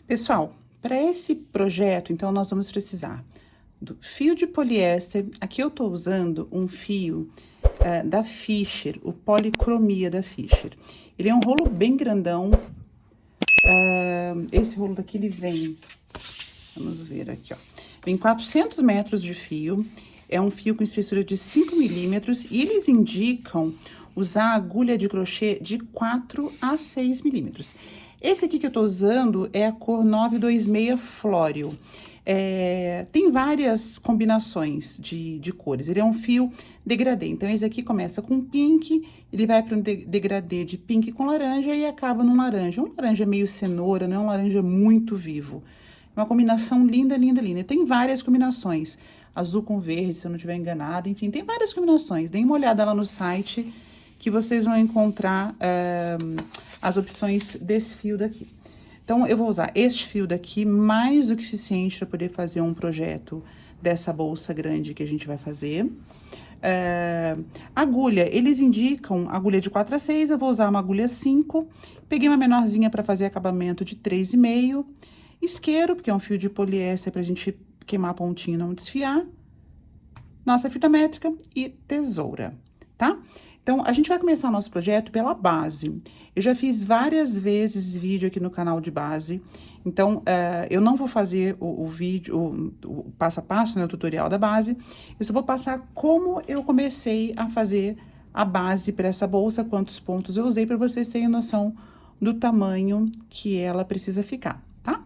Pessoal, para esse projeto, então, nós vamos precisar do fio de poliéster. Aqui eu estou usando um fio da Fischer, o Policromia da Fischer. Ele é um rolo bem grandão. Esse rolo daqui, ele vem, vamos ver aqui, ó. Vem 400 metros de fio. É um fio com espessura de 5 milímetros e eles indicam usar agulha de crochê de 4 a 6 milímetros. Esse aqui que eu tô usando é a cor 926 Flório. Tem várias combinações de cores. Ele é um fio degradê. Então, esse aqui começa com pink, ele vai para um degradê de pink com laranja e acaba num laranja. Um laranja meio cenoura, não é um laranja muito vivo. É uma combinação linda, linda, linda. Tem várias combinações. Azul com verde, se eu não estiver enganada. Enfim, tem várias combinações. Deem uma olhada lá no site que vocês vão encontrar as opções desse fio daqui. Então, eu vou usar este fio daqui, mais do que suficiente para poder fazer um projeto dessa bolsa grande que a gente vai fazer. Agulha, eles indicam agulha de 4 a 6, eu vou usar uma agulha 5. Peguei uma menorzinha para fazer acabamento de 3,5. Isqueiro, porque é um fio de poliéster pra gente queimar a pontinha e não desfiar. Nossa fita métrica e tesoura, tá? Então, a gente vai começar o nosso projeto pela base. Eu já fiz várias vezes vídeo aqui no canal de base. Então, eu não vou fazer o vídeo, o passo a passo, né, o tutorial da base. Eu só vou passar como eu comecei a fazer a base para essa bolsa, quantos pontos eu usei, para vocês terem noção do tamanho que ela precisa ficar, tá?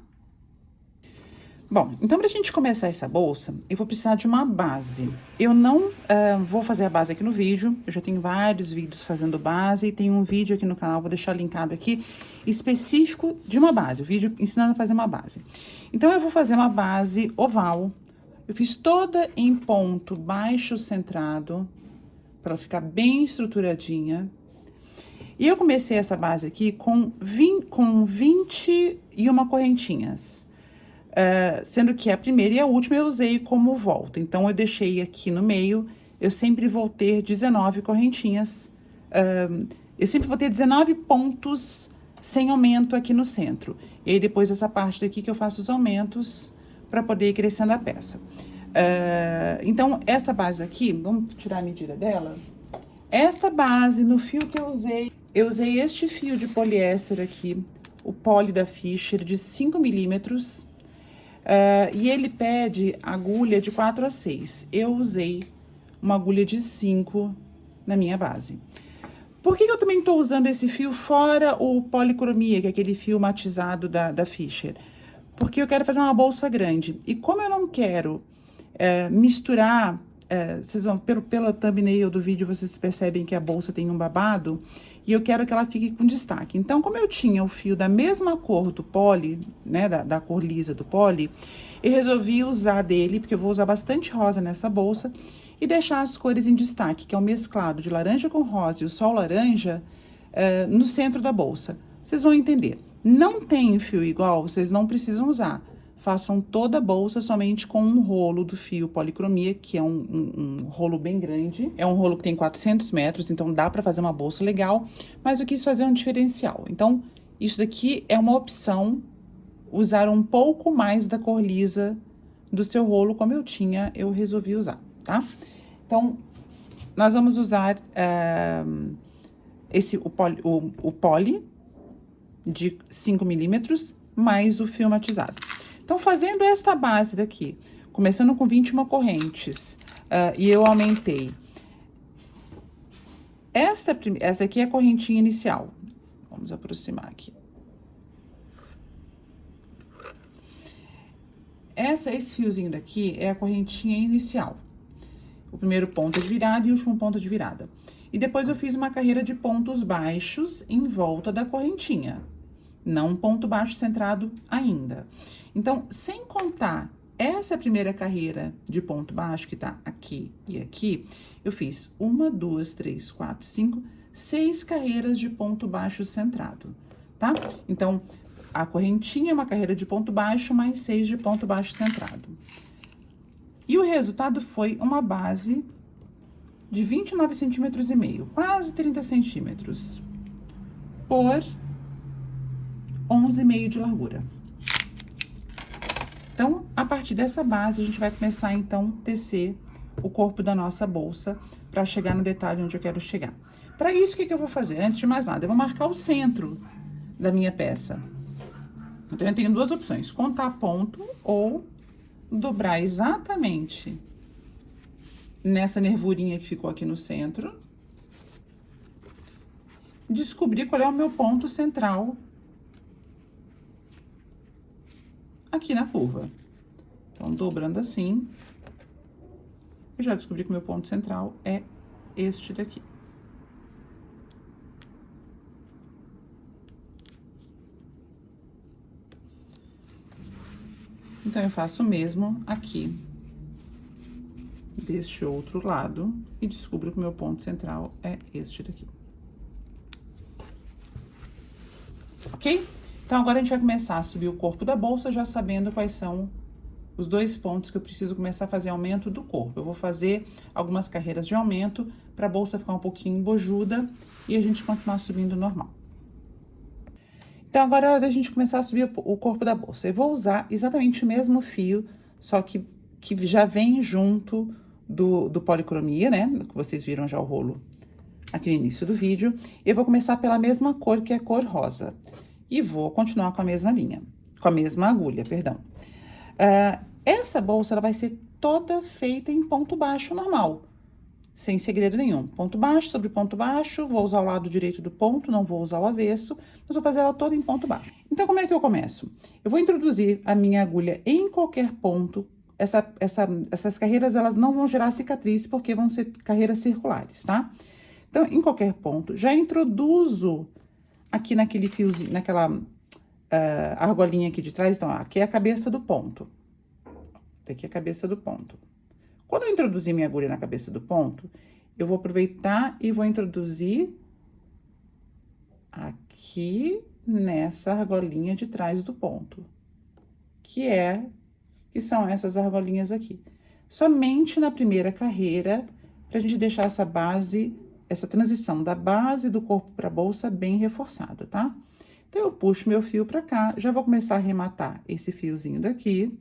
Bom, então pra gente começar essa bolsa, eu vou precisar de uma base. Eu não vou fazer a base aqui no vídeo, eu já tenho vários vídeos fazendo base, e tem um vídeo aqui no canal, vou deixar linkado aqui, específico de uma base, o vídeo ensinando a fazer uma base. Então, eu vou fazer uma base oval, eu fiz toda em ponto baixo centrado, pra ela ficar bem estruturadinha. E eu comecei essa base aqui com 21 correntinhas. Sendo que a primeira e a última eu usei como volta. Então, eu deixei aqui no meio, eu sempre vou ter 19 correntinhas. Eu sempre vou ter 19 pontos sem aumento aqui no centro. E aí, depois essa parte daqui que eu faço os aumentos para poder ir crescendo a peça. Então, essa base aqui, vamos tirar a medida dela. Esta base, no fio que eu usei este fio de poliéster aqui, o Poly da Fischer, de 5 milímetros. E ele pede agulha de 4 a 6. Eu usei uma agulha de 5 na minha base. Por que eu também estou usando esse fio fora o Policromia, que é aquele fio matizado da Fischer? Porque eu quero fazer uma bolsa grande. E como eu não quero misturar... vocês vão, pela thumbnail do vídeo, vocês percebem que a bolsa tem um babado, e eu quero que ela fique com destaque. Então, como eu tinha o fio da mesma cor do poly, né, da cor lisa do poly, eu resolvi usar dele, porque eu vou usar bastante rosa nessa bolsa, e deixar as cores em destaque, que é o mesclado de laranja com rosa e o sol laranja, no centro da bolsa. Vocês vão entender. Não tem fio igual, vocês não precisam usar. Façam toda a bolsa somente com um rolo do fio Policromia, que é um rolo bem grande. É um rolo que tem 400 metros, então dá pra fazer uma bolsa legal, mas eu quis fazer um diferencial. Então, isso daqui é uma opção, usar um pouco mais da cor lisa do seu rolo, como eu tinha, eu resolvi usar, tá? Então, nós vamos usar o poly de 5 milímetros, mais o fio matizado. Então, fazendo esta base daqui, começando com 21 correntes, e eu aumentei. Essa aqui é a correntinha inicial. Vamos aproximar aqui. Esse fiozinho daqui é a correntinha inicial. O primeiro ponto de virada e o último ponto de virada. E depois eu fiz uma carreira de pontos baixos em volta da correntinha. Não um ponto baixo centrado ainda. Então, sem contar essa primeira carreira de ponto baixo, que tá aqui e aqui, eu fiz 1, 2, 3, 4, 5, 6 carreiras de ponto baixo centrado, tá? Então, a correntinha é uma carreira de ponto baixo, mais 6 de ponto baixo centrado. E o resultado foi uma base de 29,5 centímetros, quase 30 centímetros, por 11,5 de largura. Então, a partir dessa base, a gente vai começar, então, a tecer o corpo da nossa bolsa para chegar no detalhe onde eu quero chegar. Para isso, o que eu vou fazer? Antes de mais nada, eu vou marcar o centro da minha peça. Então, eu tenho duas opções, contar ponto ou dobrar exatamente nessa nervurinha que ficou aqui no centro. Descobrir qual é o meu ponto central aqui na curva. Então, dobrando assim, eu já descobri que o meu ponto central é este daqui. Então, eu faço o mesmo aqui, deste outro lado, e descubro que o meu ponto central é este daqui. Ok? Então, agora a gente vai começar a subir o corpo da bolsa, já sabendo quais são os dois pontos que eu preciso começar a fazer aumento do corpo. Eu vou fazer algumas carreiras de aumento para a bolsa ficar um pouquinho bojuda e a gente continuar subindo normal. Então, agora é hora da gente começar a subir o corpo da bolsa. Eu vou usar exatamente o mesmo fio, só que já vem junto do policromia, né? Que vocês viram já o rolo aqui no início do vídeo. Eu vou começar pela mesma cor, que é a cor rosa. E vou continuar com a mesma linha, com a mesma agulha, perdão. Essa bolsa, ela vai ser toda feita em ponto baixo normal, sem segredo nenhum. Ponto baixo sobre ponto baixo, vou usar o lado direito do ponto, não vou usar o avesso, mas vou fazer ela toda em ponto baixo. Então, como é que eu começo? Eu vou introduzir a minha agulha em qualquer ponto. Essas carreiras, elas não vão gerar cicatriz, porque vão ser carreiras circulares, tá? Então, em qualquer ponto, já introduzo aqui naquele fiozinho, naquela argolinha aqui de trás. Então, aqui é a cabeça do ponto. Aqui é a cabeça do ponto. Quando eu introduzir minha agulha na cabeça do ponto, eu vou aproveitar e vou introduzir aqui nessa argolinha de trás do ponto, que são essas argolinhas aqui. Somente na primeira carreira, pra gente deixar essa base, essa transição da base do corpo pra bolsa bem reforçada, tá? Então, eu puxo meu fio pra cá, já vou começar a arrematar esse fiozinho daqui.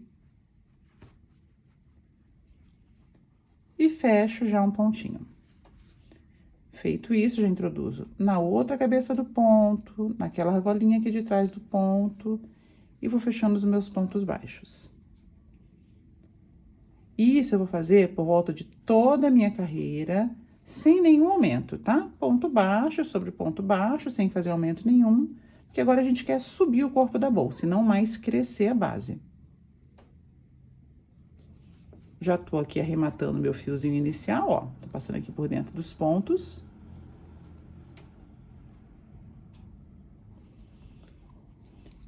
E fecho já um pontinho. Feito isso, já introduzo na outra cabeça do ponto, naquela argolinha aqui de trás do ponto, e vou fechando os meus pontos baixos. Isso eu vou fazer por volta de toda a minha carreira, sem nenhum aumento, tá? Ponto baixo sobre ponto baixo, sem fazer aumento nenhum, porque agora a gente quer subir o corpo da bolsa, e não mais crescer a base. Já tô aqui arrematando meu fiozinho inicial, ó. Tô passando aqui por dentro dos pontos.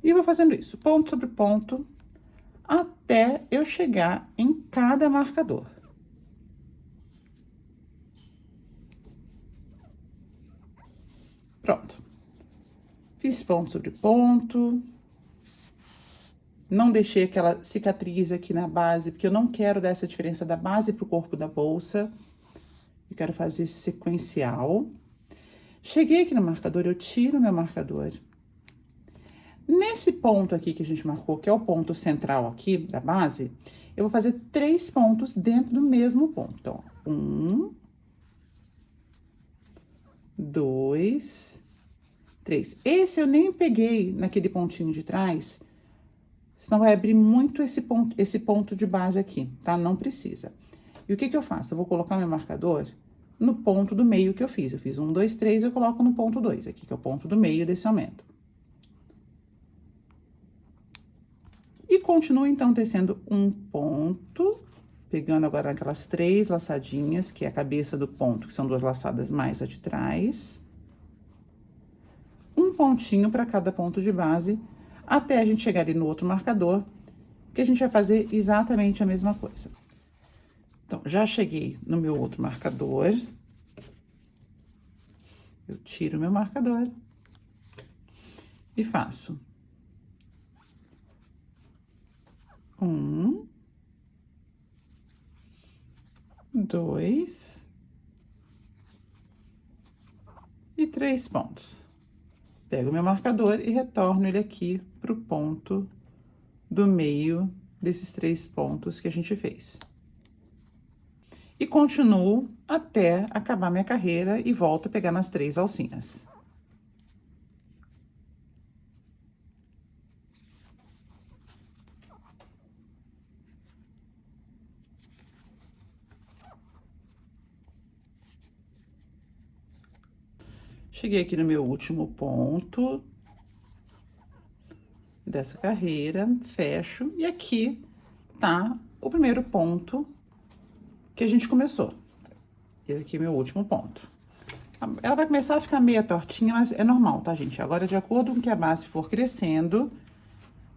E vou fazendo isso, ponto sobre ponto, até eu chegar em cada marcador. Pronto. Fiz ponto sobre ponto. Não deixei aquela cicatriz aqui na base, porque eu não quero dar essa diferença da base pro corpo da bolsa. Eu quero fazer sequencial. Cheguei aqui no marcador, eu tiro meu marcador. Nesse ponto aqui que a gente marcou, que é o ponto central aqui da base, eu vou fazer 3 pontos dentro do mesmo ponto. Então, 1, 2, 3. Esse eu nem peguei naquele pontinho de trás, senão vai abrir muito esse ponto de base aqui, tá? Não precisa. E o que eu faço? Eu vou colocar meu marcador no ponto do meio que eu fiz. Eu fiz 1, 2, 3, eu coloco no ponto 2, aqui, que é o ponto do meio desse aumento. E continuo, então, tecendo um ponto, pegando agora aquelas 3 laçadinhas, que é a cabeça do ponto, que são 2 laçadas mais a de trás. Um pontinho para cada ponto de base, até a gente chegar ali no outro marcador, que a gente vai fazer exatamente a mesma coisa. Então, já cheguei no meu outro marcador. Eu tiro meu marcador e faço 1, 2 e 3 pontos. Pego meu marcador e retorno ele aqui pro ponto do meio desses 3 pontos que a gente fez. E continuo até acabar minha carreira e volto a pegar nas 3 alcinhas. Cheguei aqui no meu último ponto dessa carreira, fecho, e aqui tá o primeiro ponto que a gente começou. Esse aqui é meu último ponto. Ela vai começar a ficar meia tortinha, mas é normal, tá, gente? Agora, de acordo com que a base for crescendo,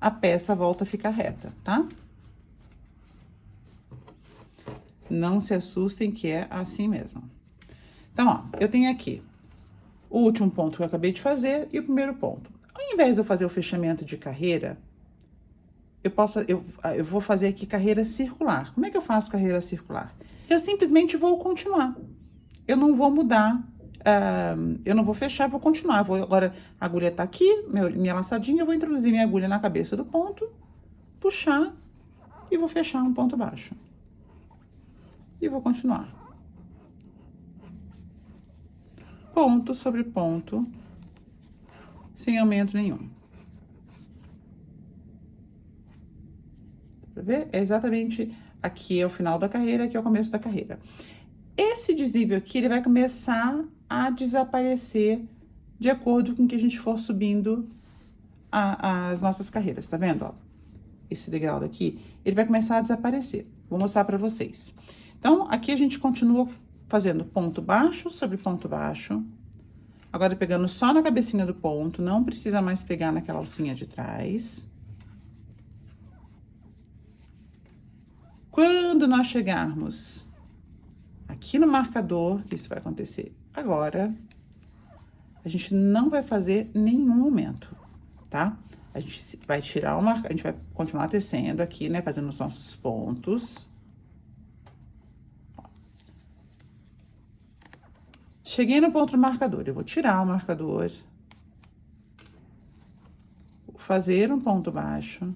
a peça volta a ficar reta, tá? Não se assustem que é assim mesmo. Então, ó, eu tenho aqui o último ponto que eu acabei de fazer e o primeiro ponto. Ao invés de eu fazer o fechamento de carreira, eu vou fazer aqui carreira circular. Como é que eu faço carreira circular? Eu simplesmente vou continuar. Eu não vou mudar, eu não vou fechar, vou continuar. Agora, a agulha tá aqui, minha laçadinha, eu vou introduzir minha agulha na cabeça do ponto, puxar e vou fechar um ponto baixo. E vou continuar. Ponto sobre ponto, sem aumento nenhum. Dá pra ver? É exatamente aqui é o final da carreira, aqui é o começo da carreira. Esse desnível aqui, ele vai começar a desaparecer de acordo com que a gente for subindo as nossas carreiras, tá vendo, ó? Esse degrau daqui, ele vai começar a desaparecer. Vou mostrar pra vocês. Então, aqui a gente continua fazendo ponto baixo sobre ponto baixo. Agora, pegando só na cabecinha do ponto, não precisa mais pegar naquela alcinha de trás. Quando nós chegarmos aqui no marcador, isso vai acontecer agora, a gente não vai fazer nenhum aumento, tá? A gente vai tirar a gente vai continuar tecendo aqui, né, fazendo os nossos pontos. Cheguei no ponto do marcador, eu vou tirar o marcador, vou fazer um ponto baixo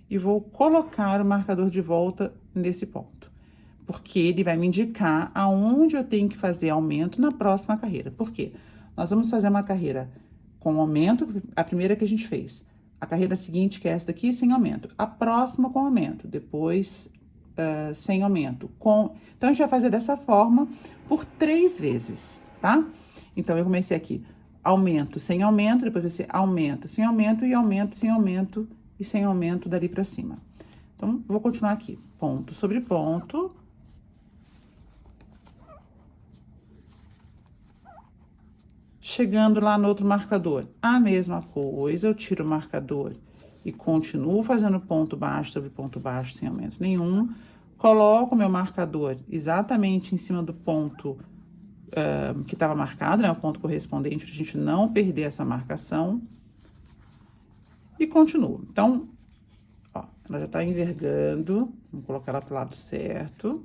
e vou colocar o marcador de volta nesse ponto, porque ele vai me indicar aonde eu tenho que fazer aumento na próxima carreira. Por quê? Nós vamos fazer uma carreira com aumento, a primeira que a gente fez. A carreira seguinte, que é essa daqui, sem aumento. A próxima com aumento, depois sem aumento. Então, a gente vai fazer dessa forma por 3 vezes, tá? Então, eu comecei aqui, aumento, sem aumento, depois vai ser aumento, sem aumento, e aumento, sem aumento, e sem aumento dali pra cima. Então, vou continuar aqui, ponto sobre ponto. Chegando lá no outro marcador, a mesma coisa, eu tiro o marcador e continuo fazendo ponto baixo sobre ponto baixo, sem aumento nenhum. Coloco meu marcador exatamente em cima do ponto que estava marcado, né? O ponto correspondente, pra gente não perder essa marcação. E continuo. Então, ó, ela já tá envergando. Vamos colocar ela pro lado certo.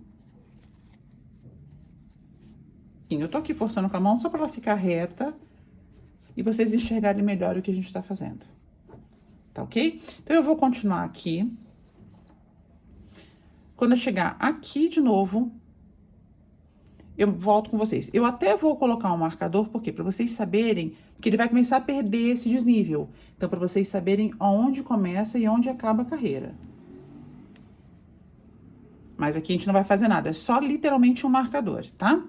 Eu tô aqui forçando com a mão só para ela ficar reta e vocês enxergarem melhor o que a gente tá fazendo. Tá ok? Então, eu vou continuar aqui. Quando eu chegar aqui de novo, eu volto com vocês. Eu até vou colocar um marcador, por quê? Para vocês saberem que ele vai começar a perder esse desnível. Então, para vocês saberem aonde começa e onde acaba a carreira. Mas aqui a gente não vai fazer nada, é só literalmente um marcador, tá?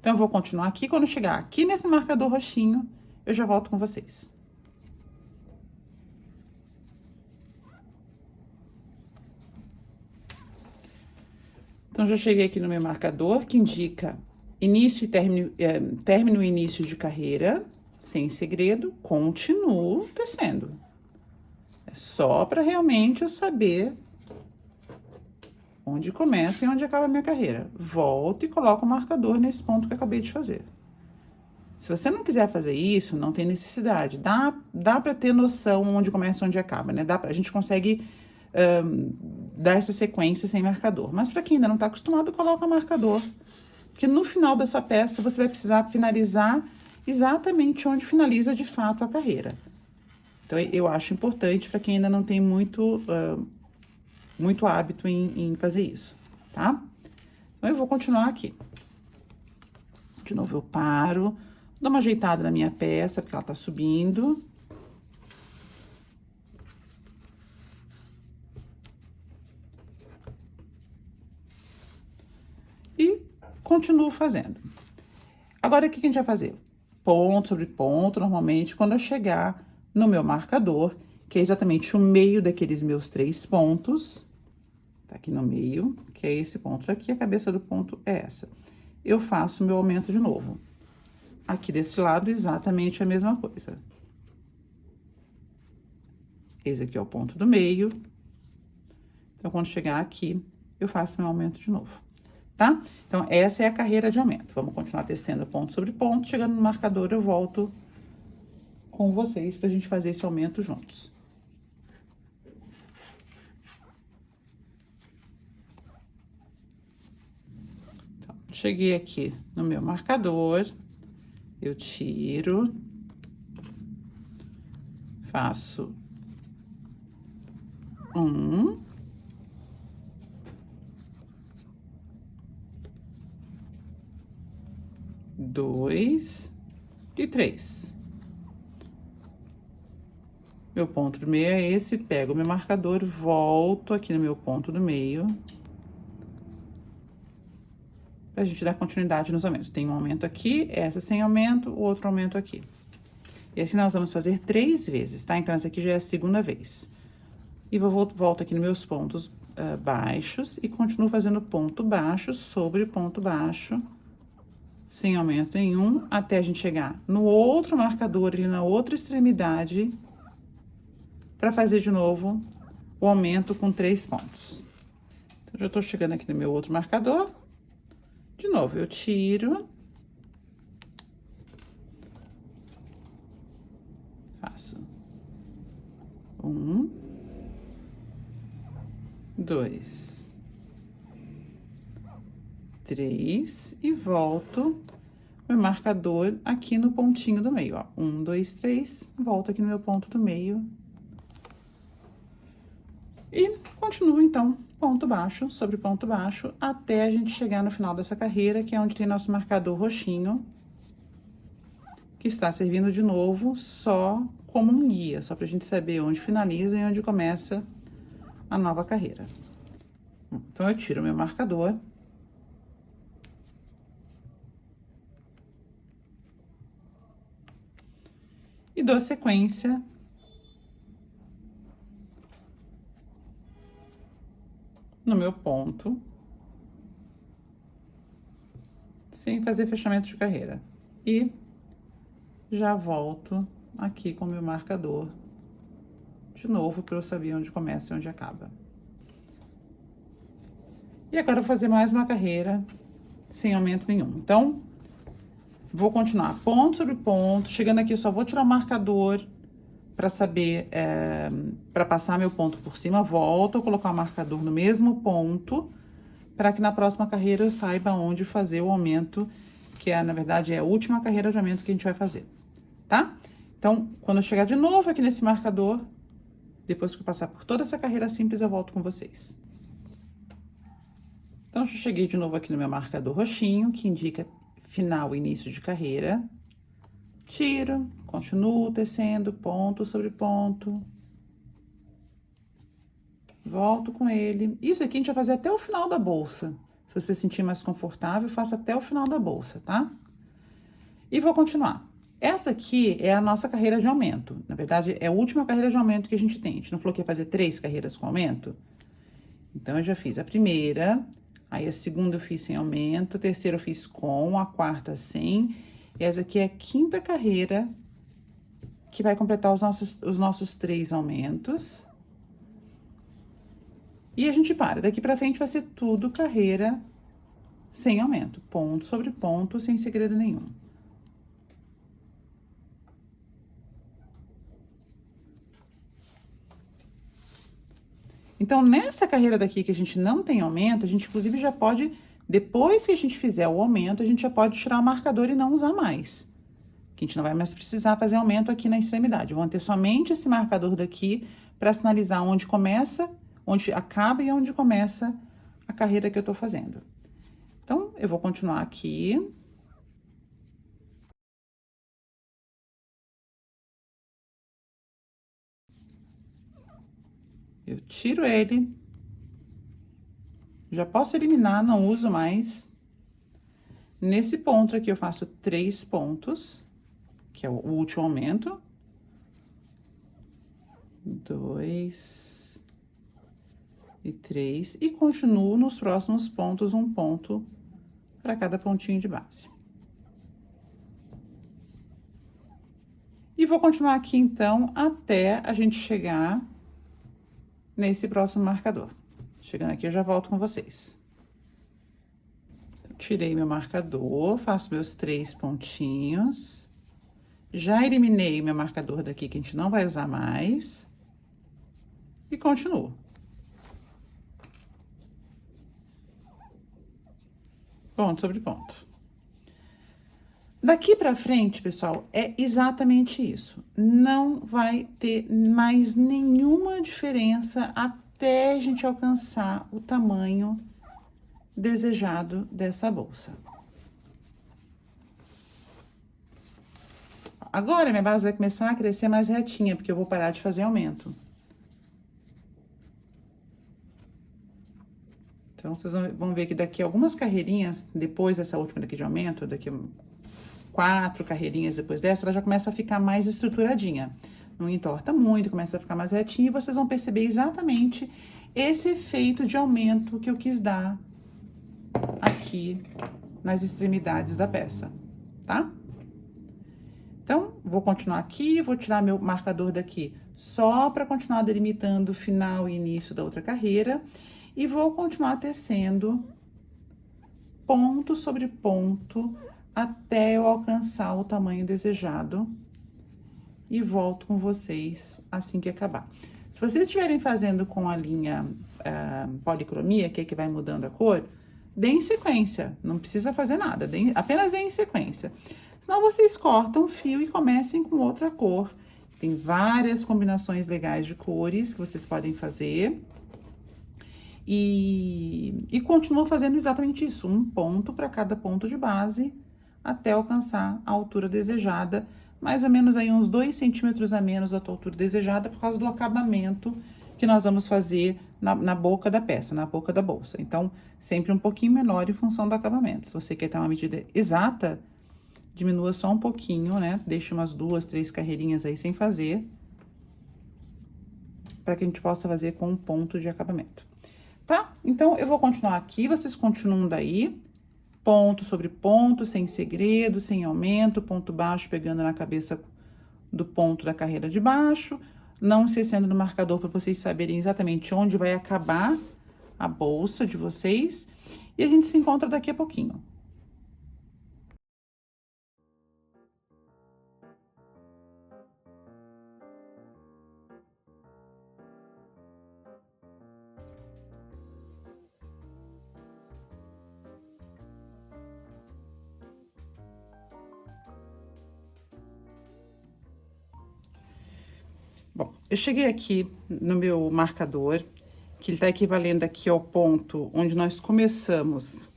Então, eu vou continuar aqui. Quando eu chegar aqui nesse marcador roxinho, eu já volto com vocês. Então, já cheguei aqui no meu marcador, que indica início e término e início de carreira, sem segredo, continuo tecendo. É só para realmente eu saber onde começa e onde acaba a minha carreira. Volto e coloco o marcador nesse ponto que eu acabei de fazer. Se você não quiser fazer isso, não tem necessidade. Dá para ter noção onde começa e onde acaba, né? A gente consegue dar essa sequência sem marcador. Mas para quem ainda não tá acostumado, coloca marcador. Porque no final da sua peça, você vai precisar finalizar exatamente onde finaliza de fato a carreira. Então, eu acho importante para quem ainda não tem muito hábito em fazer isso, tá? Então, eu vou continuar aqui. De novo, eu paro, dou uma ajeitada na minha peça, porque ela tá subindo. E continuo fazendo. Agora, o que a gente vai fazer? Ponto sobre ponto, normalmente, quando eu chegar no meu marcador, que é exatamente o meio daqueles meus 3 pontos, tá aqui no meio, que é esse ponto aqui, a cabeça do ponto é essa. Eu faço o meu aumento de novo. Aqui desse lado, exatamente a mesma coisa. Esse aqui é o ponto do meio. Então, quando chegar aqui, eu faço meu aumento de novo, tá? Então, essa é a carreira de aumento. Vamos continuar tecendo ponto sobre ponto. Chegando no marcador, eu volto com vocês pra gente fazer esse aumento juntos. Então, cheguei aqui no meu marcador, eu tiro, faço 1, 2 e 3. Meu ponto do meio é esse, pego meu marcador, volto aqui no meu ponto do meio. Pra gente dar continuidade nos aumentos. Tem um aumento aqui, essa sem aumento, o outro aumento aqui. E assim nós vamos fazer 3 vezes, tá? Então, essa aqui já é a segunda vez. E volto aqui nos meus pontos baixos e continuo fazendo ponto baixo sobre ponto baixo, sem aumento nenhum, até a gente chegar no outro marcador, ali na outra extremidade, para fazer de novo o aumento com 3 pontos. Então, já tô chegando aqui no meu outro marcador. De novo, eu tiro. Faço 1, 2, 3 e volto meu marcador aqui no pontinho do meio, ó. 1, 2, 3, volto aqui no meu ponto do meio. E continuo, então, ponto baixo sobre ponto baixo, até a gente chegar no final dessa carreira, que é onde tem nosso marcador roxinho, que está servindo de novo só como um guia, só pra gente saber onde finaliza e onde começa a nova carreira. Então, eu tiro meu marcador. E dou sequência no meu ponto, sem fazer fechamento de carreira. E já volto aqui com o meu marcador de novo, para eu saber onde começa e onde acaba. E agora eu vou fazer mais uma carreira sem aumento nenhum. Então, vou continuar ponto sobre ponto. Chegando aqui, eu só vou tirar o marcador para saber, para passar meu ponto por cima. Volto a colocar o marcador no mesmo ponto, para que na próxima carreira eu saiba onde fazer o aumento, que é, na verdade, é a última carreira de aumento que a gente vai fazer, tá? Então, quando eu chegar de novo aqui nesse marcador, depois que eu passar por toda essa carreira simples, eu volto com vocês. Então, já cheguei de novo aqui no meu marcador roxinho, que indica final e início de carreira. Tiro, continuo tecendo ponto sobre ponto. Volto com ele. Isso aqui a gente vai fazer até o final da bolsa. Se você se sentir mais confortável, faça até o final da bolsa, tá? E vou continuar. Essa aqui é a nossa carreira de aumento. Na verdade, é a última carreira de aumento que a gente tem. A gente não falou que ia fazer 3 carreiras com aumento? Então, eu já fiz a primeira, aí a segunda eu fiz sem aumento, a terceira eu fiz com, a quarta sem. E essa aqui é a quinta carreira, que vai completar os nossos 3 aumentos. E a gente para. Daqui pra frente vai ser tudo carreira sem aumento. Ponto sobre ponto, sem segredo nenhum. Então, nessa carreira daqui que a gente não tem aumento, a gente inclusive já pode, depois que a gente fizer o aumento, a gente já pode tirar o marcador e não usar mais, que a gente não vai mais precisar fazer aumento aqui na extremidade. Vou ter somente esse marcador daqui para sinalizar onde começa, onde acaba e onde começa a carreira que eu tô fazendo. Então, eu vou continuar aqui. Eu tiro ele. Já posso eliminar, não uso mais. Nesse ponto aqui, eu faço 3 pontos, que é o último aumento. 2 e 3. E continuo nos próximos pontos, um ponto para cada pontinho de base. E vou continuar aqui, então, até a gente chegar nesse próximo marcador. Chegando aqui, eu já volto com vocês. Tirei meu marcador, faço meus 3 pontinhos. Já eliminei meu marcador daqui, que a gente não vai usar mais. E continuo. Ponto sobre ponto. Daqui pra frente, pessoal, é exatamente isso. Não vai ter mais nenhuma diferença até a gente alcançar o tamanho desejado dessa bolsa. Agora, minha base vai começar a crescer mais retinha, porque eu vou parar de fazer aumento. Então, vocês vão ver que daqui a algumas carreirinhas, depois dessa última daqui de aumento, daqui 4 carreirinhas depois dessa, ela já começa a ficar mais estruturadinha. Não entorta muito, começa a ficar mais retinha, e vocês vão perceber exatamente esse efeito de aumento que eu quis dar aqui nas extremidades da peça, tá? Então, vou continuar aqui, vou tirar meu marcador daqui só para continuar delimitando o final e início da outra carreira. E vou continuar tecendo ponto sobre ponto até eu alcançar o tamanho desejado. E volto com vocês assim que acabar. Se vocês estiverem fazendo com a linha policromia, que é que vai mudando a cor, deem sequência, não precisa fazer nada, apenas deem sequência. Senão vocês cortam o fio e comecem com outra cor. Tem várias combinações legais de cores que vocês podem fazer. E continuo fazendo exatamente isso, um ponto para cada ponto de base, até alcançar a altura desejada, mais ou menos aí uns 2 centímetros a menos da tua altura desejada, por causa do acabamento que nós vamos fazer na boca da peça, na boca da bolsa. Então, sempre um pouquinho menor em função do acabamento. Se você quer ter uma medida exata, diminua só um pouquinho, né? Deixa umas 2, 3 carreirinhas aí sem fazer, para que a gente possa fazer com um ponto de acabamento. Tá? Então, eu vou continuar aqui, vocês continuam daí, ponto sobre ponto, sem segredo, sem aumento, ponto baixo pegando na cabeça do ponto da carreira de baixo, não esquecendo do marcador para vocês saberem exatamente onde vai acabar a bolsa de vocês, e a gente se encontra daqui a pouquinho. Bom, eu cheguei aqui no meu marcador, que ele tá equivalendo aqui ao ponto onde nós começamos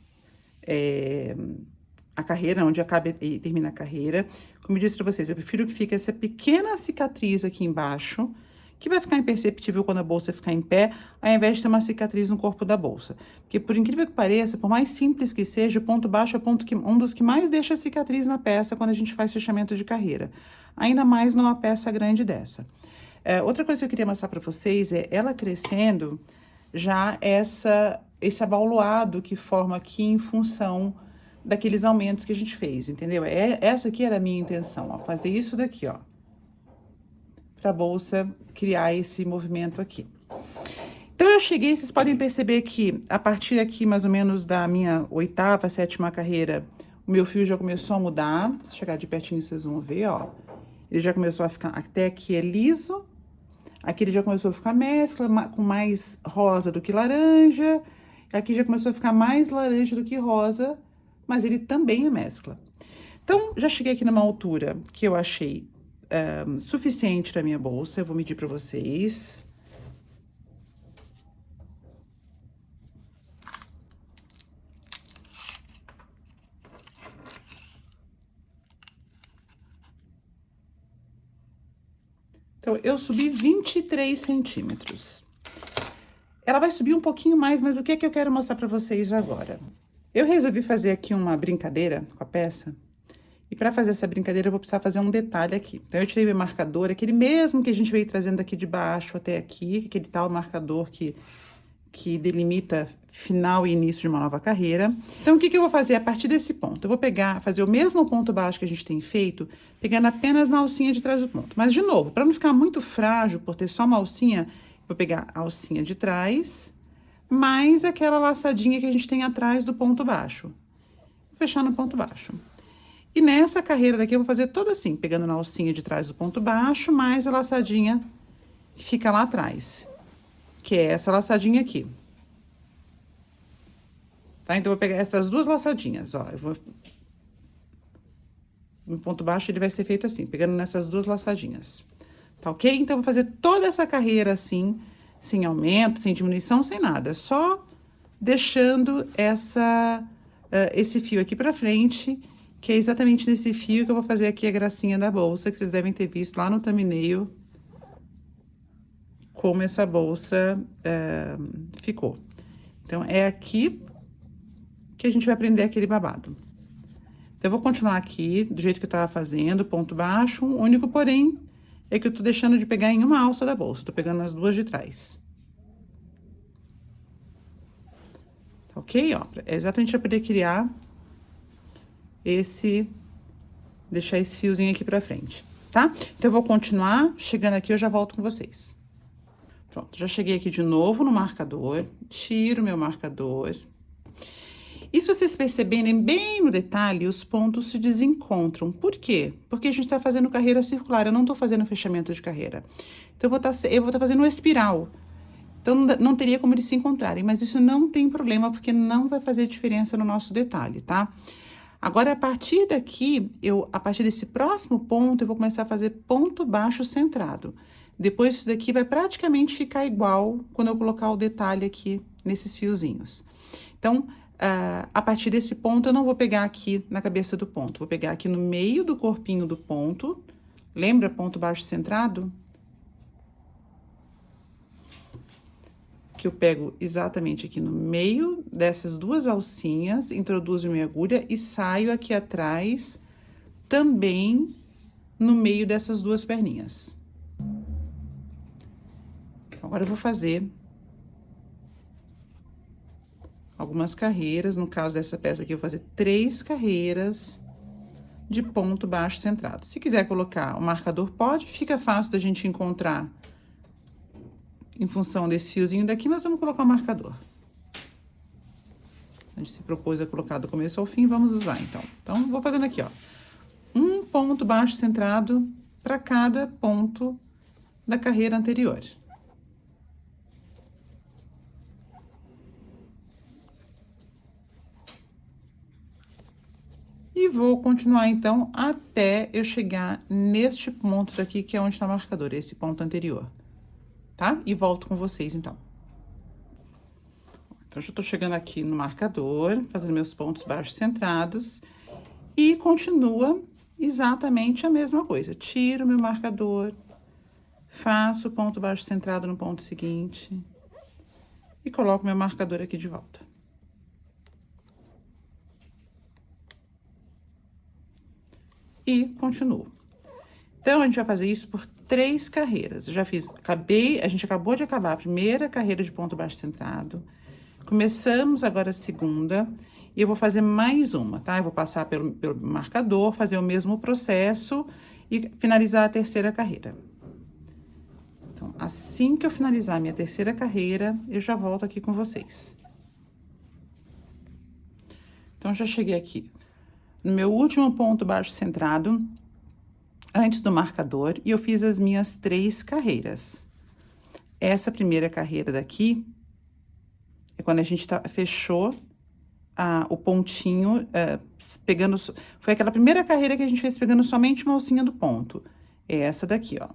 a carreira, onde acaba e termina a carreira. Como eu disse pra vocês, eu prefiro que fique essa pequena cicatriz aqui embaixo, que vai ficar imperceptível quando a bolsa ficar em pé, ao invés de ter uma cicatriz no corpo da bolsa. Porque, por incrível que pareça, por mais simples que seja, o ponto baixo é o ponto um dos que mais deixa cicatriz na peça quando a gente faz fechamento de carreira. Ainda mais numa peça grande dessa. Outra coisa que eu queria mostrar para vocês é ela crescendo já esse abauluado que forma aqui em função daqueles aumentos que a gente fez, entendeu? Essa aqui era a minha intenção, ó, fazer isso daqui, ó, pra bolsa criar esse movimento aqui. Então, eu cheguei, vocês podem perceber que a partir aqui, mais ou menos da minha 8ª, 7ª carreira, o meu fio já começou a mudar. Se chegar de pertinho, vocês vão ver, ó. Ele já começou a ficar, até aqui é liso. Aqui ele já começou a ficar mescla, com mais rosa do que laranja. Aqui já começou a ficar mais laranja do que rosa, mas ele também é mescla. Então, já cheguei aqui numa altura que eu achei suficiente pra minha bolsa. Eu vou medir pra vocês. Então, eu subi 23 centímetros. Ela vai subir um pouquinho mais, mas o que é que eu quero mostrar pra vocês agora? Eu resolvi fazer aqui uma brincadeira com a peça. E para fazer essa brincadeira, eu vou precisar fazer um detalhe aqui. Então, eu tirei meu marcador, aquele mesmo que a gente veio trazendo aqui de baixo até aqui, aquele tal marcador que delimita final e início de uma nova carreira. Então, o que eu vou fazer a partir desse ponto? Eu vou fazer o mesmo ponto baixo que a gente tem feito, pegando apenas na alcinha de trás do ponto. Mas, de novo, para não ficar muito frágil, por ter só uma alcinha, vou pegar a alcinha de trás, mais aquela laçadinha que a gente tem atrás do ponto baixo. Vou fechar no ponto baixo. E nessa carreira daqui eu vou fazer toda assim, pegando na alcinha de trás do ponto baixo, mais a laçadinha que fica lá atrás, que é essa laçadinha aqui. Tá? Então, eu vou pegar essas duas laçadinhas, ó. No ponto baixo ele vai ser feito assim, pegando nessas duas laçadinhas. Tá ok? Então, eu vou fazer toda essa carreira assim, sem aumento, sem diminuição, sem nada. Só deixando esse fio aqui pra frente, que é exatamente nesse fio que eu vou fazer aqui a gracinha da bolsa, que vocês devem ter visto lá no thumbnail, como essa bolsa ficou. Então, é aqui que a gente vai prender aquele babado. Então, eu vou continuar aqui, do jeito que eu tava fazendo, ponto baixo, o único porém é que eu tô deixando de pegar em uma alça da bolsa, tô pegando nas duas de trás. Tá ok? Ó, é exatamente pra poder criar deixar esse fiozinho aqui pra frente, tá? Então, eu vou continuar, chegando aqui eu já volto com vocês. Pronto, já cheguei aqui de novo no marcador, tiro meu marcador. E se vocês perceberem bem no detalhe, os pontos se desencontram. Por quê? Porque a gente tá fazendo carreira circular, eu não tô fazendo fechamento de carreira. Então, eu vou tá fazendo uma espiral. Então, não teria como eles se encontrarem, mas isso não tem problema, porque não vai fazer diferença no nosso detalhe, tá? Agora, a partir daqui, a partir desse próximo ponto, eu vou começar a fazer ponto baixo centrado. Depois, isso daqui vai praticamente ficar igual quando eu colocar o detalhe aqui nesses fiozinhos. Então, a partir desse ponto, eu não vou pegar aqui na cabeça do ponto, vou pegar aqui no meio do corpinho do ponto. Lembra ponto baixo centrado? Que eu pego exatamente aqui no meio dessas duas alcinhas, introduzo minha agulha e saio aqui atrás, também no meio dessas duas perninhas. Agora, eu vou fazer algumas carreiras, no caso dessa peça aqui, eu vou fazer 3 carreiras de ponto baixo centrado. Se quiser colocar o marcador, pode, fica fácil da gente encontrar em função desse fiozinho daqui, mas vamos colocar o marcador. A gente se propôs a colocar do começo ao fim, vamos usar, então. Então, vou fazendo aqui, ó. Um ponto baixo centrado para cada ponto da carreira anterior. E vou continuar, então, até eu chegar neste ponto daqui, que é onde tá o marcador, esse ponto anterior. Tá? E volto com vocês, então. Então, já tô chegando aqui no marcador, fazendo meus pontos baixos centrados. E continua exatamente a mesma coisa. Tiro meu marcador, faço o ponto baixo centrado no ponto seguinte. E coloco meu marcador aqui de volta. E continuo. Então, a gente vai fazer isso por 3 carreiras. Eu já fiz, a gente acabou de acabar a primeira carreira de ponto baixo centrado. Começamos agora a segunda, e eu vou fazer mais uma, tá? Eu vou passar pelo marcador, fazer o mesmo processo e finalizar a terceira carreira. Então, assim que eu finalizar a minha terceira carreira, eu já volto aqui com vocês. Então, já cheguei aqui no meu último ponto baixo centrado, antes do marcador, e eu fiz as minhas 3 carreiras. Essa primeira carreira daqui é quando a gente fechou o pontinho, pegando... Foi aquela primeira carreira que a gente fez pegando somente uma alcinha do ponto. É essa daqui, ó.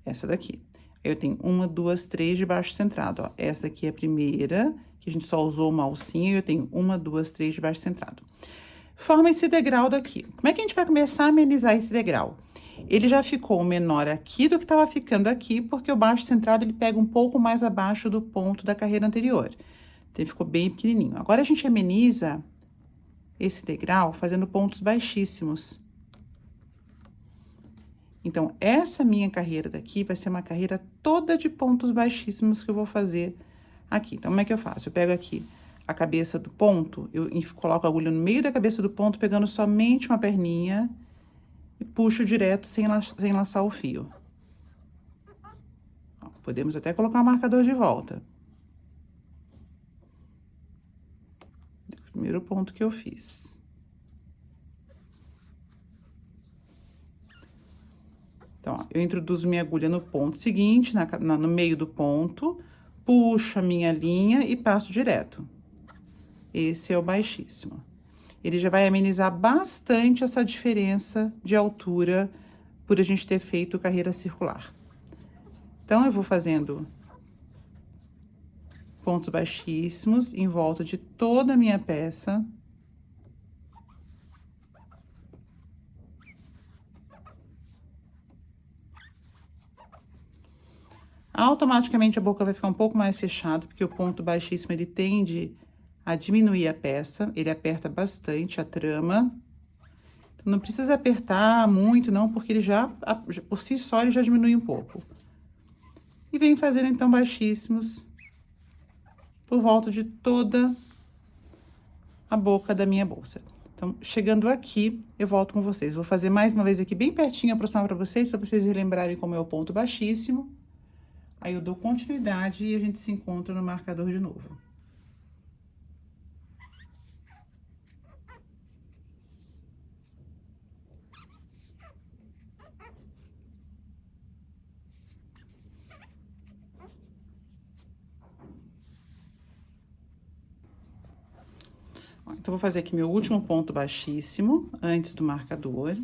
Essa daqui. Eu tenho 1, 2, 3 de baixo centrado, ó. Essa aqui é a primeira, que a gente só usou uma alcinha, e eu tenho 1, 2, 3 de baixo centrado. Forma esse degrau daqui. Como é que a gente vai começar a amenizar esse degrau? Ele já ficou menor aqui do que estava ficando aqui, porque o baixo centrado ele pega um pouco mais abaixo do ponto da carreira anterior. Então, ele ficou bem pequenininho. Agora, a gente ameniza esse degrau fazendo pontos baixíssimos. Então, essa minha carreira daqui vai ser uma carreira toda de pontos baixíssimos que eu vou fazer aqui. Então, como é que eu faço? Eu pego aqui a cabeça do ponto, eu coloco a agulha no meio da cabeça do ponto, pegando somente uma perninha e puxo direto sem laçar o fio. Ó, podemos até colocar o marcador de volta. Primeiro ponto que eu fiz. Então, ó, eu introduzo minha agulha no ponto seguinte, no meio do ponto, puxo a minha linha e passo direto. Esse é o baixíssimo. Ele já vai amenizar bastante essa diferença de altura por a gente ter feito carreira circular. Então, eu vou fazendo pontos baixíssimos em volta de toda a minha peça. Automaticamente a boca vai ficar um pouco mais fechada, porque o ponto baixíssimo ele tende a diminuir a peça, ele aperta bastante a trama. Então, não precisa apertar muito não, porque ele por si só, ele já diminui um pouco. E vem fazendo, então, baixíssimos por volta de toda a boca da minha bolsa. Então, chegando aqui, eu volto com vocês. Vou fazer mais uma vez aqui bem pertinho, aproximar para vocês, só para vocês relembrarem como é o ponto baixíssimo. Aí, eu dou continuidade e a gente se encontra no marcador de novo. Então, vou fazer aqui meu último ponto baixíssimo, antes do marcador.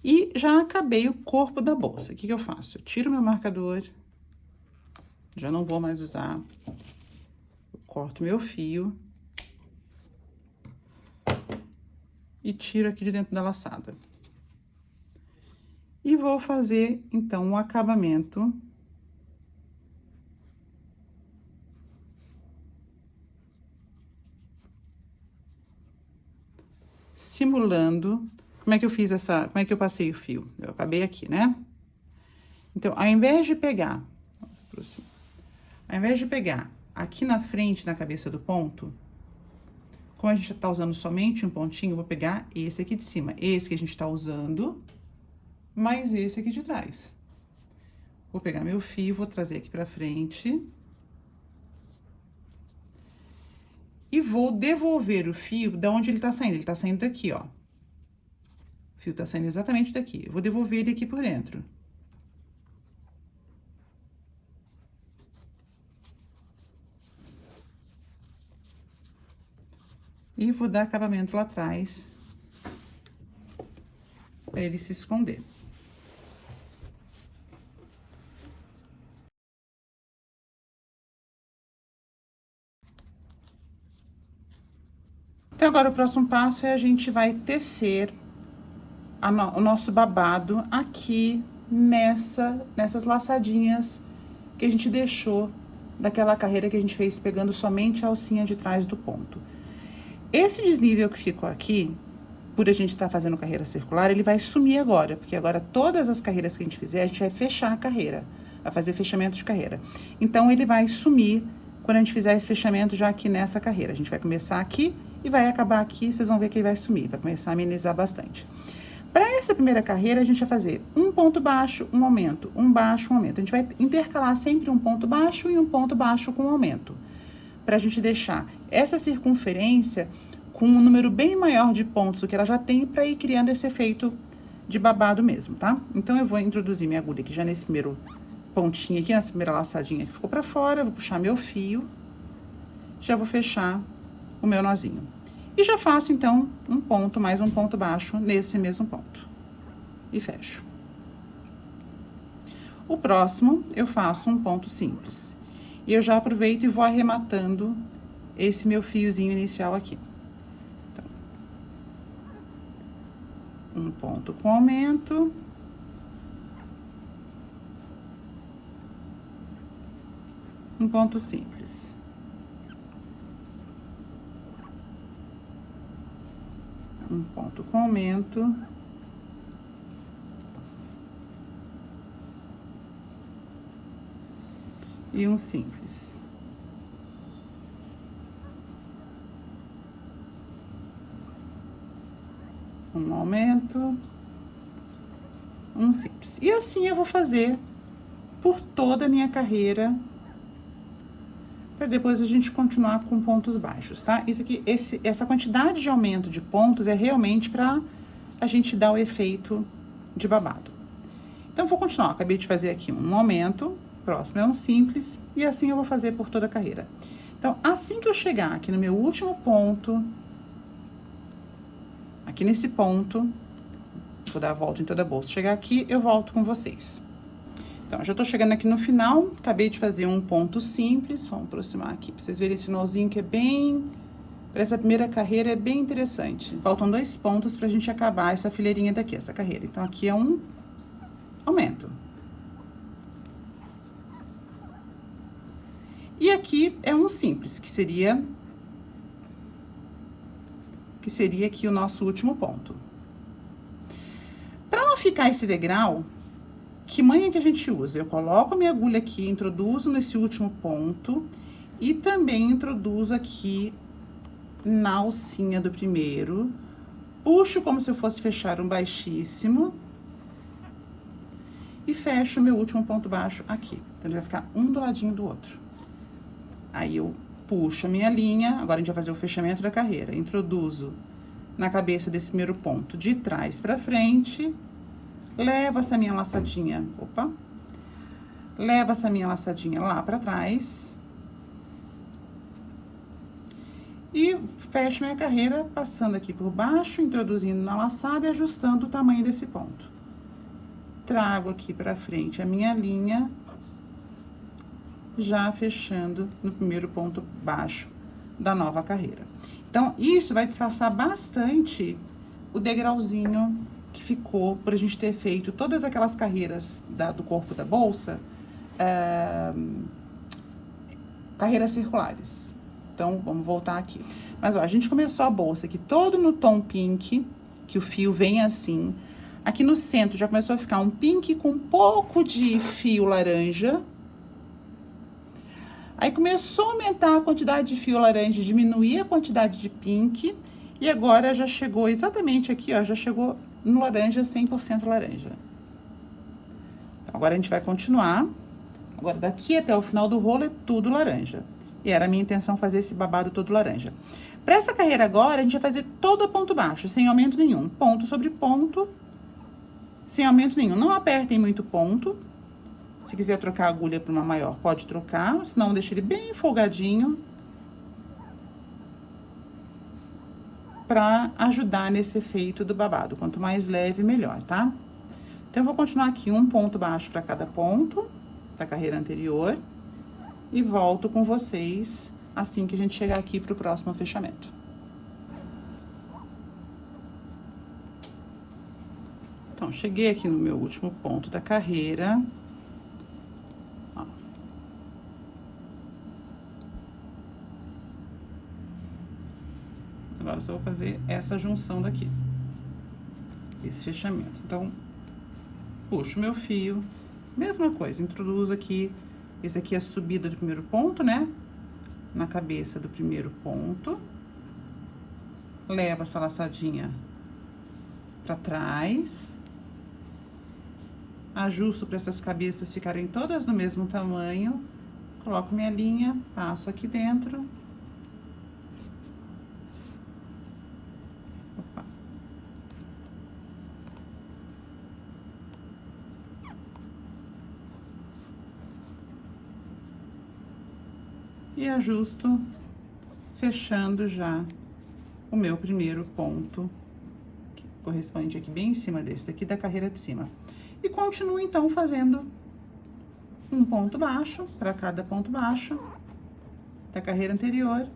E já acabei o corpo da bolsa. O que que eu faço? Eu tiro meu marcador, já não vou mais usar. Eu corto meu fio. E tiro aqui de dentro da laçada. E vou fazer, então, um acabamento. Simulando, como é que eu fiz como é que eu passei o fio? Eu acabei aqui, né? Então, ao invés de pegar aqui na frente, na cabeça do ponto, como a gente tá usando somente um pontinho, eu vou pegar esse aqui de cima. Esse que a gente tá usando, mais esse aqui de trás. Vou pegar meu fio, vou trazer aqui pra frente. E vou devolver o fio da onde ele tá saindo. Ele tá saindo daqui, ó. O fio tá saindo exatamente daqui. Eu vou devolver ele aqui por dentro. E vou dar acabamento lá atrás, para ele se esconder. Então, agora o próximo passo é a gente vai tecer o nosso babado aqui nessas laçadinhas que a gente deixou daquela carreira que a gente fez pegando somente a alcinha de trás do ponto. Esse desnível que ficou aqui, por a gente estar fazendo carreira circular, ele vai sumir agora, porque agora todas as carreiras que a gente fizer, a gente vai fechar a carreira, vai fazer fechamento de carreira. Então, ele vai sumir quando a gente fizer esse fechamento já aqui nessa carreira. A gente vai começar aqui e vai acabar aqui, vocês vão ver que ele vai sumir, vai começar a amenizar bastante. Para essa primeira carreira, a gente vai fazer um ponto baixo, um aumento, um baixo, um aumento. A gente vai intercalar sempre um ponto baixo e um ponto baixo com um aumento, para a gente deixar essa circunferência com um número bem maior de pontos do que ela já tem, para ir criando esse efeito de babado mesmo, tá? Então, eu vou introduzir minha agulha aqui já nesse primeiro pontinho aqui, nessa primeira laçadinha que ficou para fora, vou puxar meu fio já vou fechar o meu nozinho. E já faço, então, um ponto mais um ponto baixo nesse mesmo ponto. E fecho. O próximo, eu faço um ponto simples. E eu já aproveito e vou arrematando esse meu fiozinho inicial aqui. Então, um ponto com aumento. Um ponto simples. Um ponto com aumento. E um simples. Um aumento. Um simples. E assim eu vou fazer por toda a minha carreira, para depois a gente continuar com pontos baixos, tá? Isso aqui, essa quantidade de aumento de pontos é realmente para a gente dar o efeito de babado. Então, vou continuar. Acabei de fazer aqui um aumento, próximo é um simples, e assim eu vou fazer por toda a carreira. Então, assim que eu chegar aqui no meu último ponto, aqui nesse ponto, vou dar a volta em toda a bolsa. Chegar aqui, eu volto com vocês. Então, já tô chegando aqui no final, acabei de fazer um ponto simples, vamos aproximar aqui pra vocês verem esse nozinho que é bem... Para essa primeira carreira é bem interessante. Faltam 2 pontos pra gente acabar essa fileirinha daqui, essa carreira. Então, aqui é um aumento. E aqui é um simples, que seria aqui o nosso último ponto. Para não ficar esse degrau, que manha que a gente usa? Eu coloco a minha agulha aqui, introduzo nesse último ponto e também introduzo aqui na alcinha do primeiro, puxo como se eu fosse fechar um baixíssimo e fecho o meu último ponto baixo aqui. Então, ele vai ficar um do ladinho do outro. Aí, eu puxo a minha linha, agora a gente vai fazer o fechamento da carreira. Introduzo na cabeça desse primeiro ponto de trás pra frente, levo essa minha laçadinha, levo essa minha laçadinha lá pra trás e fecho minha carreira passando aqui por baixo, introduzindo na laçada e ajustando o tamanho desse ponto. Trago aqui pra frente a minha linha, já fechando no primeiro ponto baixo da nova carreira. Então, isso vai disfarçar bastante o degrauzinho que ficou por a gente ter feito todas aquelas carreiras do corpo da bolsa, carreiras circulares. Então, vamos voltar aqui. Mas, ó, a gente começou a bolsa aqui todo no tom pink, que o fio vem assim. Aqui no centro já começou a ficar um pink com um pouco de fio laranja. Aí, começou a aumentar a quantidade de fio laranja, diminuir a quantidade de pink. E agora, já chegou exatamente aqui, ó, já chegou no laranja, 100% laranja. Então, agora, a gente vai continuar. Agora, daqui até o final do rolo é tudo laranja. E era a minha intenção fazer esse babado todo laranja. Para essa carreira agora, a gente vai fazer todo a ponto baixo, sem aumento nenhum. Ponto sobre ponto, sem aumento nenhum. Não apertem muito ponto. Se quiser trocar a agulha para uma maior, pode trocar, senão deixa ele bem folgadinho. Para ajudar nesse efeito do babado. Quanto mais leve, melhor, tá? Então, eu vou continuar aqui um ponto baixo para cada ponto da carreira anterior. E volto com vocês assim que a gente chegar aqui pro próximo fechamento. Então, cheguei aqui no meu último ponto da carreira. Ó. Agora, só vou fazer essa junção daqui. Esse fechamento. Então, puxo meu fio. Mesma coisa, introduzo aqui. Esse aqui é a subida do primeiro ponto, né? Na cabeça do primeiro ponto. Levo essa laçadinha pra trás. Ajusto para essas cabeças ficarem todas do mesmo tamanho. Coloco minha linha, passo aqui dentro. Opa. E ajusto fechando já o meu primeiro ponto, que corresponde aqui bem em cima desse daqui da carreira de cima. E continuo, então, fazendo um ponto baixo para cada ponto baixo da carreira anterior,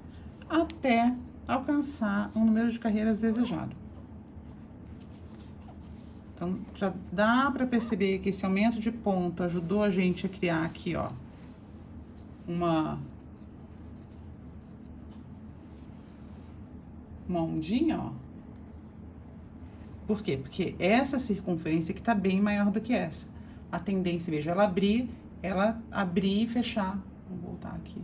até alcançar um número de carreiras desejado. Então, já dá para perceber que esse aumento de ponto ajudou a gente a criar aqui, ó, uma ondinha, ó. Por quê? Porque essa circunferência aqui tá bem maior do que essa. A tendência, veja, ela abrir e fechar. Vou voltar aqui.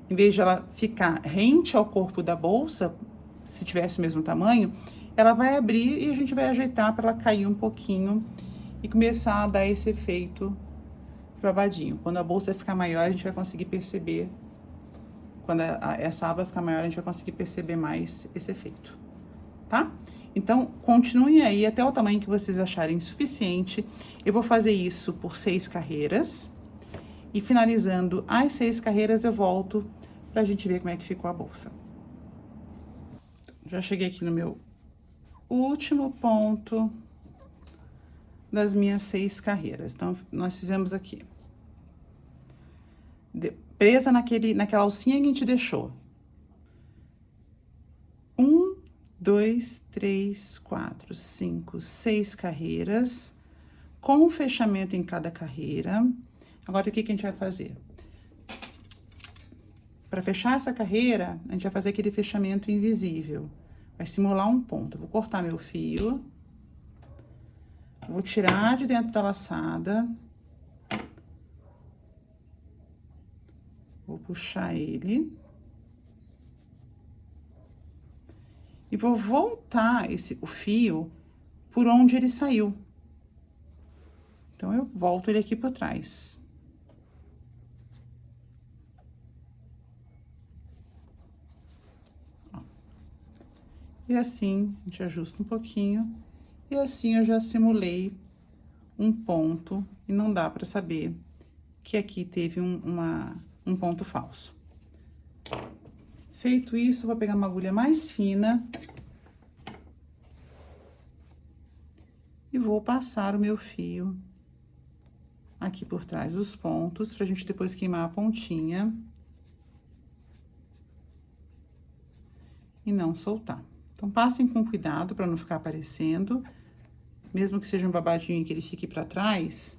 Em vez de ela ficar rente ao corpo da bolsa, se tivesse o mesmo tamanho, ela vai abrir e a gente vai ajeitar para ela cair um pouquinho e começar a dar esse efeito babadinho. Quando a bolsa ficar maior, a gente vai conseguir perceber. Quando essa aba ficar maior, a gente vai conseguir perceber mais esse efeito, tá? Então, continuem aí até o tamanho que vocês acharem suficiente. Eu vou fazer isso por 6 carreiras. E finalizando as 6 carreiras, eu volto pra gente ver como é que ficou a bolsa. Já cheguei aqui no meu último ponto das minhas 6 carreiras. Então, nós fizemos aqui. Presa naquela alcinha que a gente deixou. 1, 2, 3, 4, 5, 6 carreiras, com um fechamento em cada carreira. Agora, o que a gente vai fazer? Para fechar essa carreira, a gente vai fazer aquele fechamento invisível. Vai simular um ponto. Eu vou cortar meu fio. Vou tirar de dentro da laçada. Vou puxar ele. E vou voltar o fio por onde ele saiu. Então, eu volto ele aqui por trás. Ó. E assim, a gente ajusta um pouquinho. E assim, eu já simulei um ponto. E não dá pra saber que aqui teve um ponto falso. Feito isso, eu vou pegar uma agulha mais fina. E vou passar o meu fio aqui por trás dos pontos, pra gente depois queimar a pontinha. E não soltar. Então, passem com cuidado pra não ficar aparecendo. Mesmo que seja um babadinho que ele fique pra trás,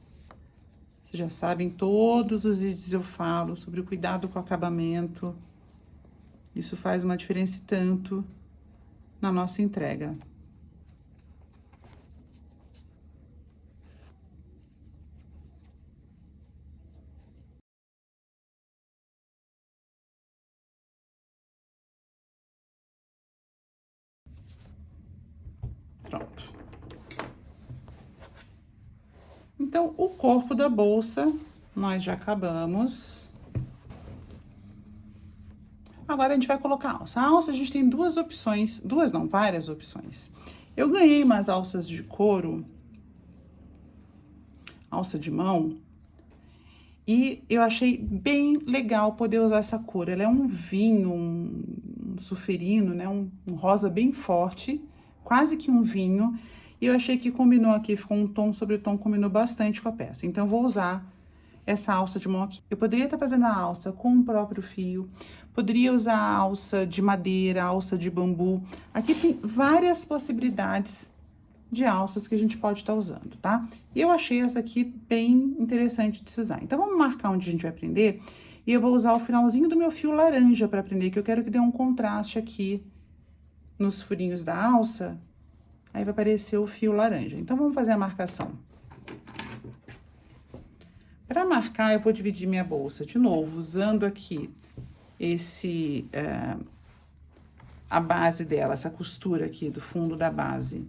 vocês já sabem, todos os vídeos eu falo sobre o cuidado com o acabamento. Isso faz uma diferença e tanto na nossa entrega. Pronto. Então, o corpo da bolsa, nós já acabamos. Agora, a gente vai colocar a alça. A alça, a gente tem duas opções, duas não, várias opções. Eu ganhei umas alças de couro, alça de mão, e eu achei bem legal poder usar essa cor. Ela é um vinho, um suferino, né? Um rosa bem forte, quase que um vinho. E eu achei que combinou aqui, ficou um tom sobre tom, combinou bastante com a peça. Então, eu vou usar essa alça de mão aqui. Eu poderia estar fazendo a alça com o próprio fio, poderia usar a alça de madeira, alça de bambu. Aqui tem várias possibilidades de alças que a gente pode estar usando, tá? E eu achei essa aqui bem interessante de se usar. Então, vamos marcar onde a gente vai prender. E eu vou usar o finalzinho do meu fio laranja para prender, que eu quero que dê um contraste aqui nos furinhos da alça. Aí, vai aparecer o fio laranja. Então, vamos fazer a marcação. Para marcar, eu vou dividir minha bolsa de novo, usando aqui a base dela, essa costura aqui do fundo da base,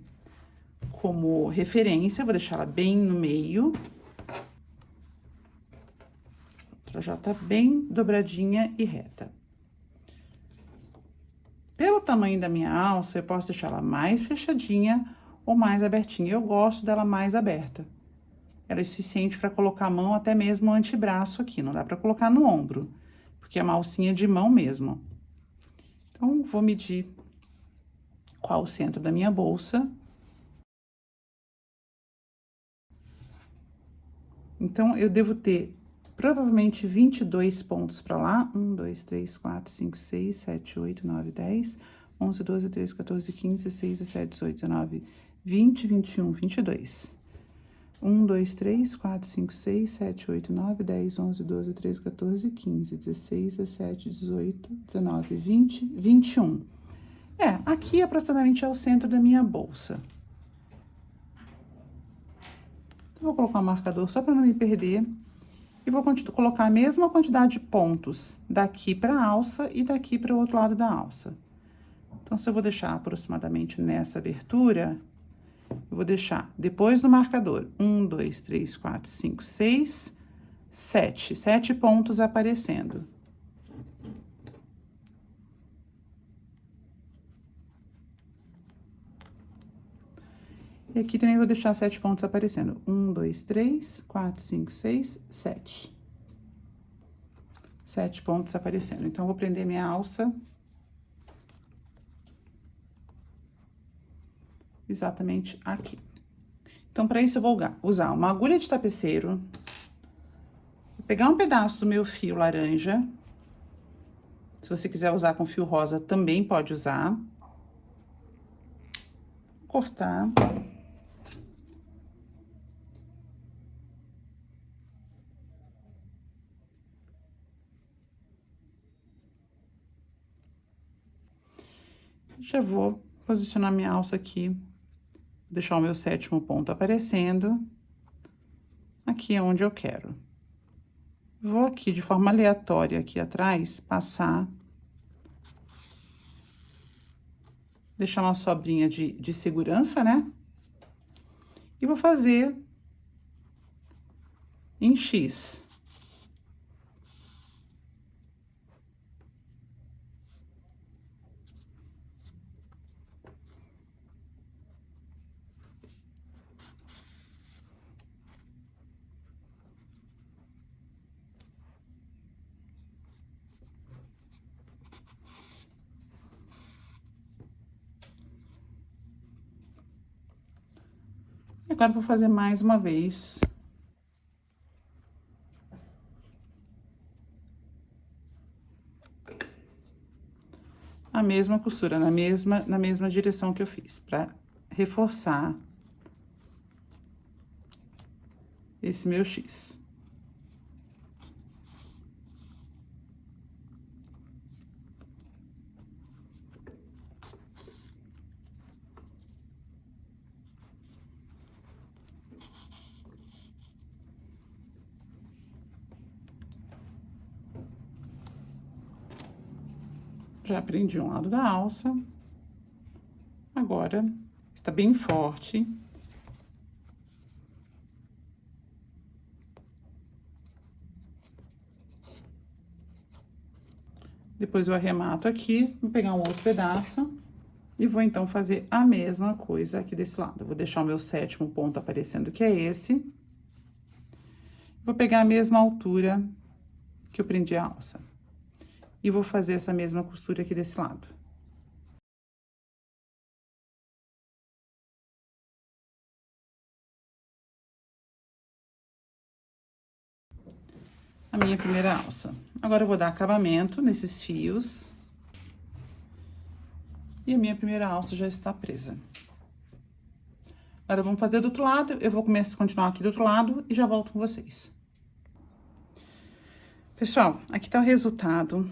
como referência. Vou deixar ela bem no meio. Ela já tá bem dobradinha e reta. Pelo tamanho da minha alça, eu posso deixar ela mais fechadinha ou mais abertinha. Eu gosto dela mais aberta. Ela é suficiente para colocar a mão, até mesmo o antebraço aqui. Não dá para colocar no ombro, porque é uma alcinha de mão mesmo. Então, vou medir qual o centro da minha bolsa. Então, eu devo ter provavelmente 22 pontos para lá. 1, 2, 3, 4, 5, 6, 7, 8, 9, 10, 11, 12, 13, 14, 15, 16, 17, 18, 19, 20, 21, 22. 1, 2, 3, 4, 5, 6, 7, 8, 9, 10, 11, 12, 13, 14, 15, 16, 17, 18, 19, 20, 21. Aqui aproximadamente é o centro da minha bolsa. Então, vou colocar um marcador só para não me perder. E vou colocar a mesma quantidade de pontos daqui para a alça e daqui para o outro lado da alça. Então, se eu vou deixar aproximadamente nessa abertura, eu vou deixar depois do marcador 1, 2, 3, 4, 5, 6, 7. 7 pontos aparecendo. E aqui também vou deixar 7 pontos aparecendo. 1, 2, 3, 4, 5, 6, 7. 7 pontos aparecendo. Então, eu vou prender minha alça exatamente aqui. Então, para isso, eu vou usar uma agulha de tapeceiro, vou pegar um pedaço do meu fio laranja. Se você quiser usar com fio rosa, também pode usar. Cortar. Já vou posicionar minha alça aqui, deixar o meu 7º ponto aparecendo. Aqui é onde eu quero. Vou aqui, de forma aleatória, aqui atrás, passar. Deixar uma sobrinha de segurança, né? E vou fazer em X. E agora, vou fazer mais uma vez. A mesma costura, na mesma direção que eu fiz, para reforçar esse meu X. Já prendi um lado da alça. Agora, está bem forte. Depois eu arremato aqui, vou pegar um outro pedaço e vou então fazer a mesma coisa aqui desse lado. Eu vou deixar o meu 7º ponto aparecendo, que é esse. Vou pegar a mesma altura que eu prendi a alça. E vou fazer essa mesma costura aqui desse lado. A minha primeira alça. Agora, eu vou dar acabamento nesses fios. E a minha primeira alça já está presa. Agora, vamos fazer do outro lado. Eu vou continuar aqui do outro lado e já volto com vocês. Pessoal, aqui tá o resultado.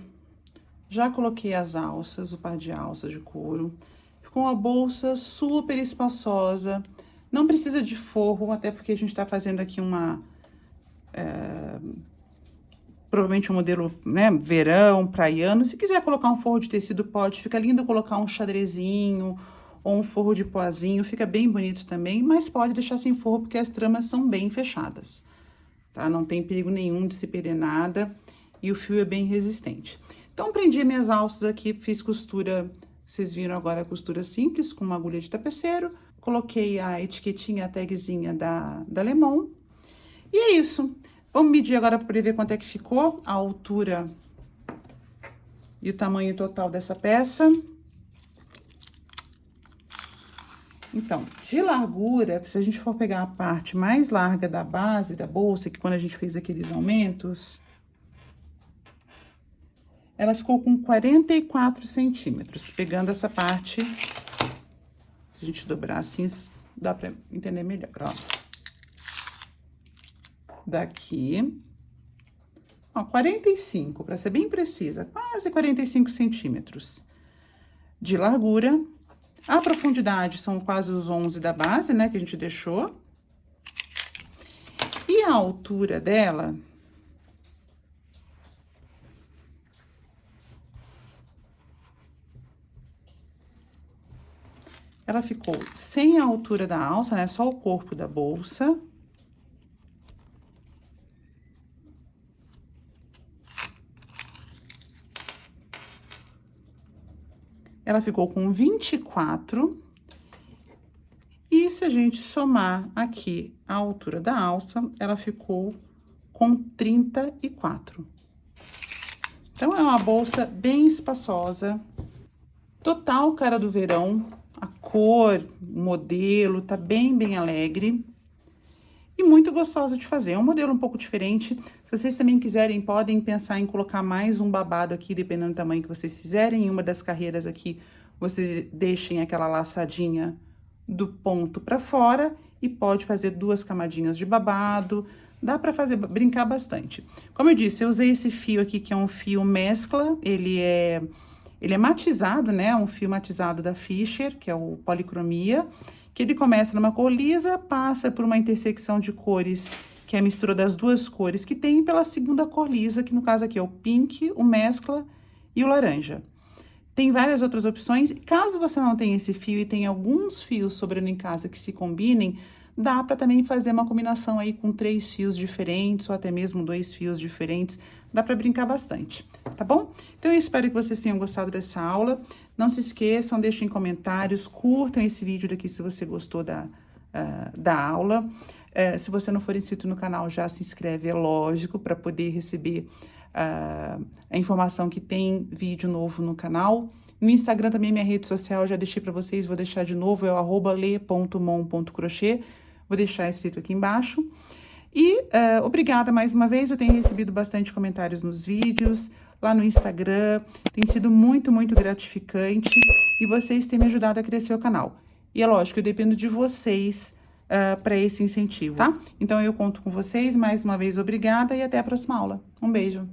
Já coloquei as alças, o par de alças de couro. Ficou uma bolsa super espaçosa. Não precisa de forro, até porque a gente tá fazendo aqui provavelmente um modelo, né, verão, praiano. Se quiser colocar um forro de tecido, pode. Fica lindo colocar um xadrezinho ou um forro de poazinho. Fica bem bonito também, mas pode deixar sem forro, porque as tramas são bem fechadas, tá? Não tem perigo nenhum de se perder nada e o fio é bem resistente. Então, prendi minhas alças aqui, fiz costura, vocês viram agora a costura simples, com uma agulha de tapeceiro. Coloquei a etiquetinha, a tagzinha da Lemon. E é isso. Vamos medir agora para ver quanto é que ficou a altura E o tamanho total dessa peça. Então, de largura, se a gente for pegar a parte mais larga da base da bolsa, que quando a gente fez aqueles aumentos, ela ficou com 44 centímetros. Pegando essa parte, se a gente dobrar assim, dá pra entender melhor, ó. Daqui, ó, 45, pra ser bem precisa, quase 45 centímetros de largura. A profundidade são quase os 11 da base, né, que a gente deixou. E a altura dela... ela ficou sem a altura da alça, né, só o corpo da bolsa. Ela ficou com 24. E se a gente somar aqui a altura da alça, ela ficou com 34. Então, é uma bolsa bem espaçosa, total cara do verão. A cor, o modelo, tá bem alegre. E muito gostosa de fazer. É um modelo um pouco diferente. Se vocês também quiserem, podem pensar em colocar mais um babado aqui, dependendo do tamanho que vocês fizerem. Em uma das carreiras aqui, vocês deixem aquela laçadinha do ponto pra fora e pode fazer 2 camadinhas de babado. Dá pra fazer, brincar bastante. Como eu disse, eu usei esse fio aqui, que é um fio mescla. Ele é matizado, né? Um fio matizado da Fisher, que é o policromia. Que ele começa numa cor lisa, passa por uma intersecção de cores, que é a mistura das 2 cores que tem, pela segunda cor lisa, que no caso aqui é o pink, o mescla e o laranja. Tem várias outras opções. Caso você não tenha esse fio e tenha alguns fios sobrando em casa que se combinem, dá para também fazer uma combinação aí com 3 fios diferentes, ou até mesmo 2 fios diferentes. Dá para brincar bastante, tá bom? Então, eu espero que vocês tenham gostado dessa aula. Não se esqueçam, deixem comentários, curtam esse vídeo daqui se você gostou da aula. Se você não for inscrito no canal, já se inscreve, é lógico, para poder receber a informação que tem vídeo novo no canal. No Instagram também, minha rede social, já deixei para vocês, vou deixar de novo, é o @le.mon.crochê. Vou deixar escrito aqui embaixo. E obrigada mais uma vez, eu tenho recebido bastante comentários nos vídeos, lá no Instagram, tem sido muito gratificante e vocês têm me ajudado a crescer o canal. E é lógico, eu dependo de vocês para esse incentivo, tá? Então, eu conto com vocês, mais uma vez, obrigada e até a próxima aula. Um beijo!